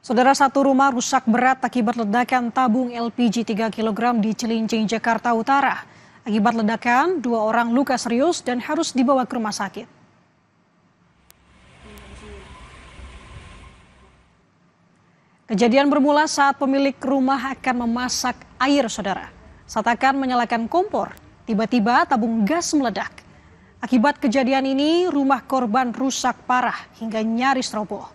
Saudara, satu rumah rusak berat akibat ledakan tabung LPG 3 kg di Cilincing, Jakarta Utara. Akibat ledakan, 2 orang luka serius dan harus dibawa ke rumah sakit. Kejadian bermula saat pemilik rumah akan memasak air, saudara. Saat akan menyalakan kompor, tiba-tiba tabung gas meledak. Akibat kejadian ini, rumah korban rusak parah hingga nyaris roboh.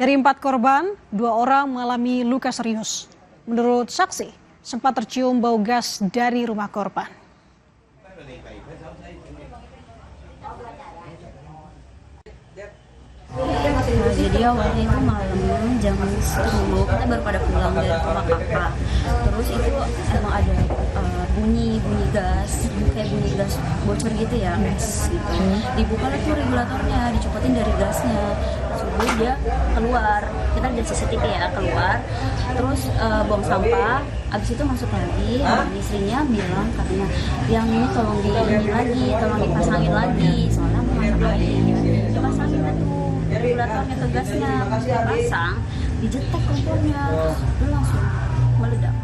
Dari 4 korban, 2 orang mengalami luka serius. Menurut saksi, sempat tercium bau gas dari rumah korban. Jadi awalnya itu malam jam 10 kita baru pada pulang dari rumah kakak. Terus itu emang ada bunyi gas, kayak bunyi gas bocor gitu ya, gas gitu. Dibuka tuh regulatornya, dicopotin dari gasnya. Subuh dia keluar, kita ada CCTV ya, keluar. Terus buang sampah, abis itu masuk lagi. Istrinya bilang katanya yang ini tolong tolong dipasangin lagi, soalnya mau masak air. Dipasangin tuh regulatornya ke gasnya, pas pasang dijetek kompornya, langsung meledak.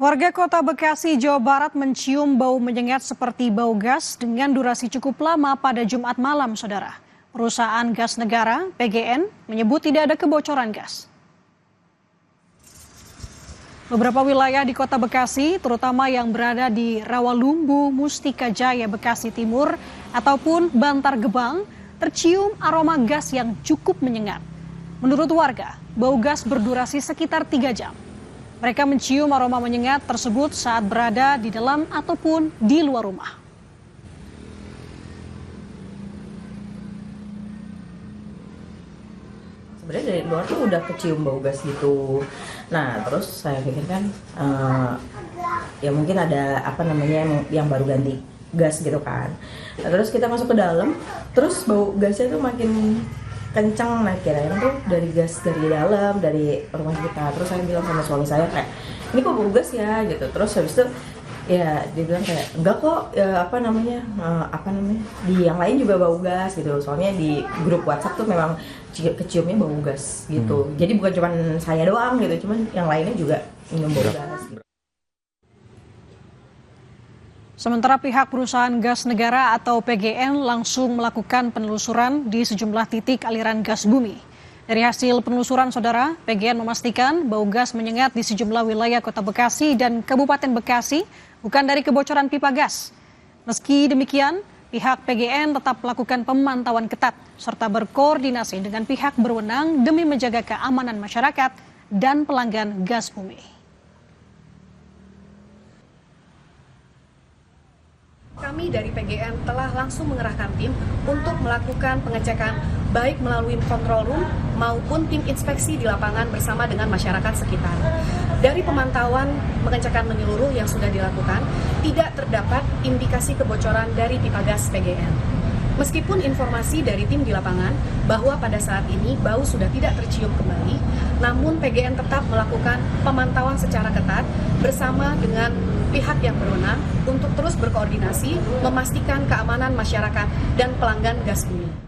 Warga Kota Bekasi, Jawa Barat mencium bau menyengat seperti bau gas dengan durasi cukup lama pada Jumat malam, saudara. Perusahaan gas negara, PGN, menyebut tidak ada kebocoran gas. Beberapa wilayah di Kota Bekasi, terutama yang berada di Rawalumbu, Mustika Jaya, Bekasi Timur, ataupun Bantar Gebang, tercium aroma gas yang cukup menyengat. Menurut warga, bau gas berdurasi sekitar 3 jam. Mereka mencium aroma menyengat tersebut saat berada di dalam ataupun di luar rumah. Sebenarnya dari luar tuh udah kecium bau gas gitu. Nah terus saya pikir kan ya mungkin ada yang baru ganti gas gitu kan. Nah, terus kita masuk ke dalam, terus bau gasnya tuh makin kencang. Nah kirain tuh dari gas dari dalam, dari rumah kita. Terus saya bilang sama suami saya kayak, ini kok bau gas ya gitu. Terus habis itu ya dia bilang kayak enggak kok di yang lain juga bau gas gitu. Soalnya di grup WhatsApp tuh memang keciumnya bau gas gitu. Jadi bukan cuma saya doang gitu, cuman yang lainnya juga minum bau gas gitu. Sementara pihak perusahaan gas negara atau PGN langsung melakukan penelusuran di sejumlah titik aliran gas bumi. Dari hasil penelusuran, saudara, PGN memastikan bau gas menyengat di sejumlah wilayah Kota Bekasi dan Kabupaten Bekasi bukan dari kebocoran pipa gas. Meski demikian, pihak PGN tetap melakukan pemantauan ketat serta berkoordinasi dengan pihak berwenang demi menjaga keamanan masyarakat dan pelanggan gas bumi. Kami dari PGN telah langsung mengerahkan tim untuk melakukan pengecekan baik melalui control room maupun tim inspeksi di lapangan bersama dengan masyarakat sekitar. Dari pemantauan pengecekan menyeluruh yang sudah dilakukan, tidak terdapat indikasi kebocoran dari pipa gas PGN. Meskipun informasi dari tim di lapangan bahwa pada saat ini bau sudah tidak tercium kembali, namun PGN tetap melakukan pemantauan secara ketat bersama dengan pihak yang berwenang untuk terus berkoordinasi memastikan keamanan masyarakat dan pelanggan gas bumi.